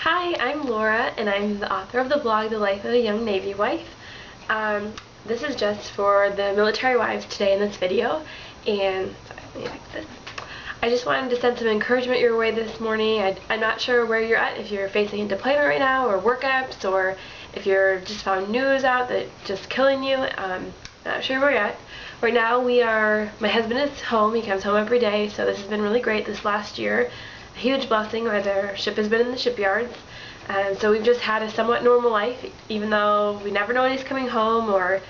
Hi, I'm Laura, and I'm the author of the blog, The Life of a Young Navy Wife. This is just for the military wives today in this video, and sorry, let me fix this. I just wanted to send some encouragement your way this morning. I'm not sure where you're at, if you're facing a deployment right now, or workups, or if you're just found news out that's just killing you. Not sure where you're at. Right now my husband is home. He comes home every day, so this has been really great this last year. A huge blessing where their ship has been in the shipyards. So we've just had a somewhat normal life, even though we never know when he's coming home or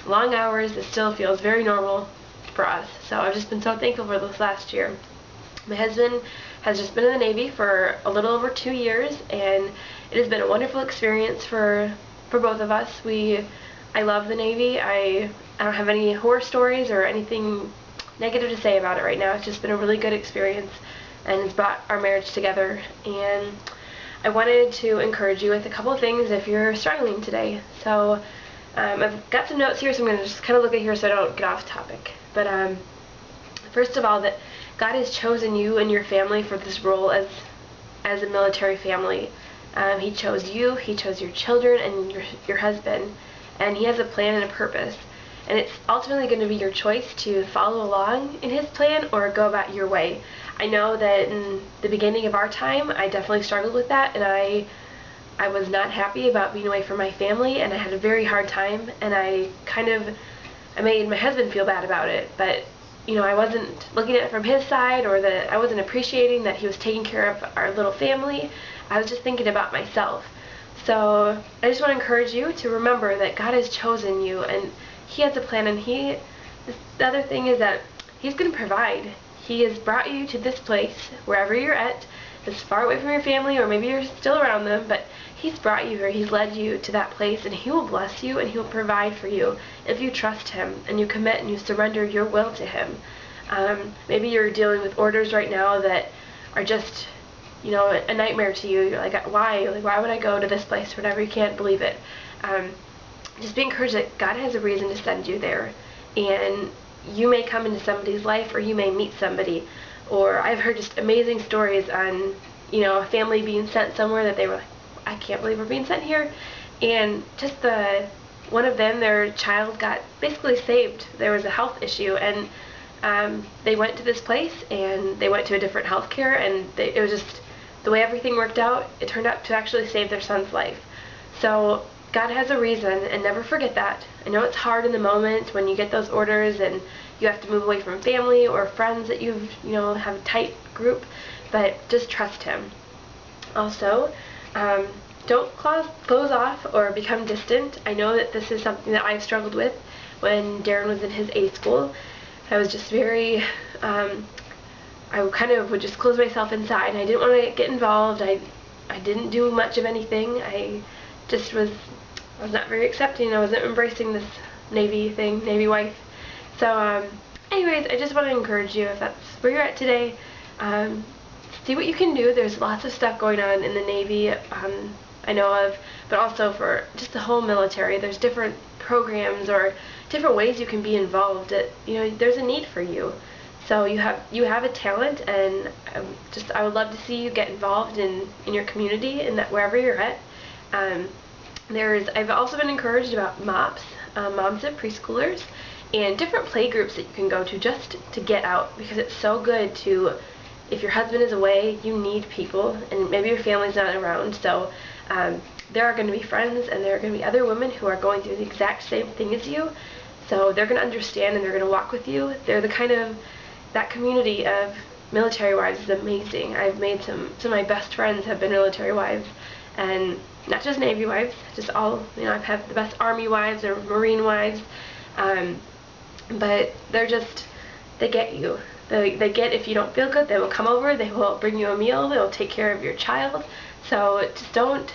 long hours. It still feels very normal for us. So I've just been so thankful for this last year. My husband has just been in the Navy for a little over 2 years, and it has been a wonderful experience for both of us. I love the Navy. I don't have any horror stories or anything negative to say about it right now. It's just been a really good experience, and it's brought our marriage together. And I wanted to encourage you with a couple of things if you're struggling today. So I've got some notes here, so I'm going to just kind of look at here so I don't get off topic. But first of all, that God has chosen you and your family for this role as a military family. He chose you, He chose your children and your husband, and He has a plan and a purpose. And it's ultimately going to be your choice to follow along in His plan or go about your way. I know that in the beginning of our time, I definitely struggled with that, and I was not happy about being away from my family, and I had a very hard time, and I made my husband feel bad about it. But I wasn't looking at it from his side, or that I wasn't appreciating that he was taking care of our little family. I was just thinking about myself. So I just want to encourage you to remember that God has chosen you, and He has a plan, and the other thing is that He's going to provide. He has brought you to this place, wherever you're at, as far away from your family, or maybe you're still around them, but He's brought you here. He's led you to that place, and He will bless you, and He will provide for you if you trust Him, and you commit, and you surrender your will to Him. Maybe you're dealing with orders right now that are just a nightmare to you. You're like, why? Like, why would I go to this place? Whatever, you can't believe it. Just be encouraged that God has a reason to send you there, and you may come into somebody's life, or you may meet somebody. Or I've heard just amazing stories on a family being sent somewhere that they were like, I can't believe we're being sent here. And just one of them, their child got basically saved. There was a health issue, and they went to this place, and they went to a different healthcare, and it was just the way everything worked out. It turned out to actually save their son's life. So God has a reason, and never forget that. I know it's hard in the moment when you get those orders and you have to move away from family or friends that have a tight group, but just trust Him. Also, don't close off or become distant. I know that this is something that I've struggled with when Darren was in his A school. I was just very, I kind of would just close myself inside. I didn't want to get involved. I didn't do much of anything. I was not very accepting. I wasn't embracing this Navy thing, Navy wife. So anyways, I just want to encourage you, if that's where you're at today, see what you can do. There's lots of stuff going on in the Navy I know of, but also for just the whole military. There's different programs or different ways you can be involved. There's a need for you. So you have a talent, and I would love to see you get involved in your community, and that wherever you're at. I've also been encouraged about MOPS, Moms of Preschoolers, and different play groups that you can go to just to get out, because it's so good to, if your husband is away, you need people, and maybe your family's not around. So there are going to be friends, and there are going to be other women who are going through the exact same thing as you. So they're going to understand, and they're going to walk with you. They're that community of military wives is amazing. I've made some of my best friends have been military wives, and not just Navy wives, just all, I've had the best Army wives or Marine wives, but they get you. They get, if you don't feel good, they will come over, they will bring you a meal, they will take care of your child. So just don't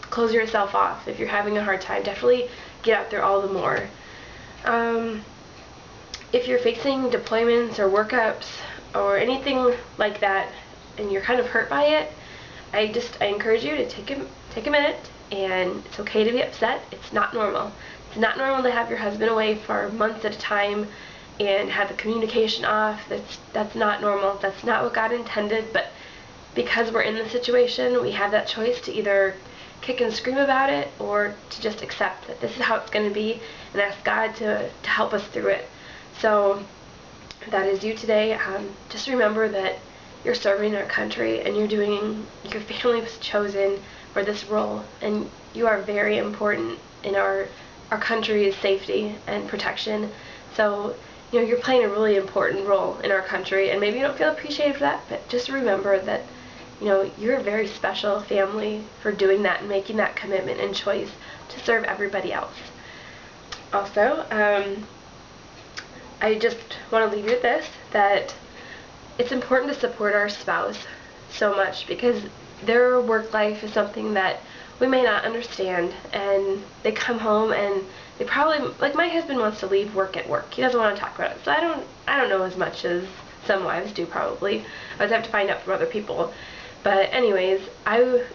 close yourself off. If you're having a hard time, definitely get out there all the more. If you're facing deployments or workups or anything like that, and you're kind of hurt by it, I encourage you to take a minute, and it's okay to be upset. It's not normal. It's not normal to have your husband away for months at a time and have the communication off. That's not normal. That's not what God intended, but because we're in the situation, we have that choice to either kick and scream about it or to just accept that this is how it's going to be and ask God to help us through it. So that is you today. Just remember that you're serving our country and your family was chosen for this role, and you are very important in our country's safety and protection. So you're playing a really important role in our country, and maybe you don't feel appreciated for that, but just remember that you're a very special family for doing that and making that commitment and choice to serve everybody else. Also, I just want to leave you with this, that it's important to support our spouse so much, because their work life is something that we may not understand, and they come home and they probably, like my husband wants to leave work at work. He doesn't want to talk about it. So I don't know as much as some wives do probably. I would have to find out from other people. But anyways,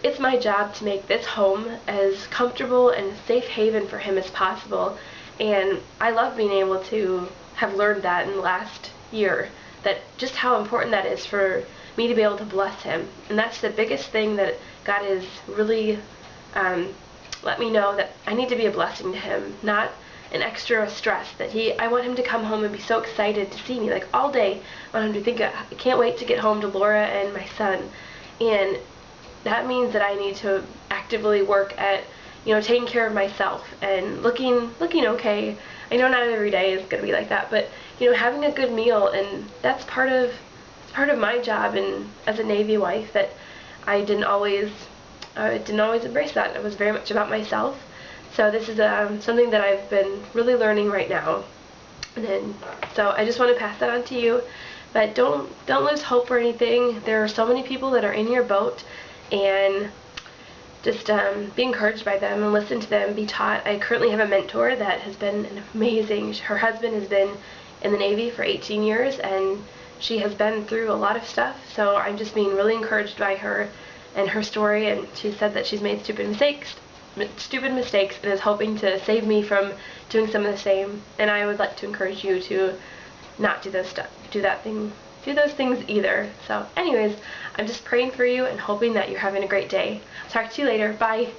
it's my job to make this home as comfortable and safe haven for him as possible. And I love being able to have learned that in the last year, that just how important that is for me to be able to bless him. And that's the biggest thing that God has really let me know, that I need to be a blessing to him, not an extra stress. That I want him to come home and be so excited to see me, like all day. I want him to think, I can't wait to get home to Laura and my son. And that means that I need to actively work at taking care of myself and looking okay. I know not every day is going to be like that, but having a good meal, and that's part of my job and as a Navy wife, that I didn't always embrace that. It was very much about myself. So this is something that I've been really learning right now. And so I just want to pass that on to you. But don't lose hope or anything. There are so many people that are in your boat, and just be encouraged by them and listen to them, be taught. I currently have a mentor that has been amazing. Her husband has been in the Navy for 18 years, and she has been through a lot of stuff. So I'm just being really encouraged by her and her story, and she said that she's made stupid mistakes and is hoping to save me from doing some of the same. And I would like to encourage you to not do those things either. So anyways, I'm just praying for you and hoping that you're having a great day. Talk to you later. Bye.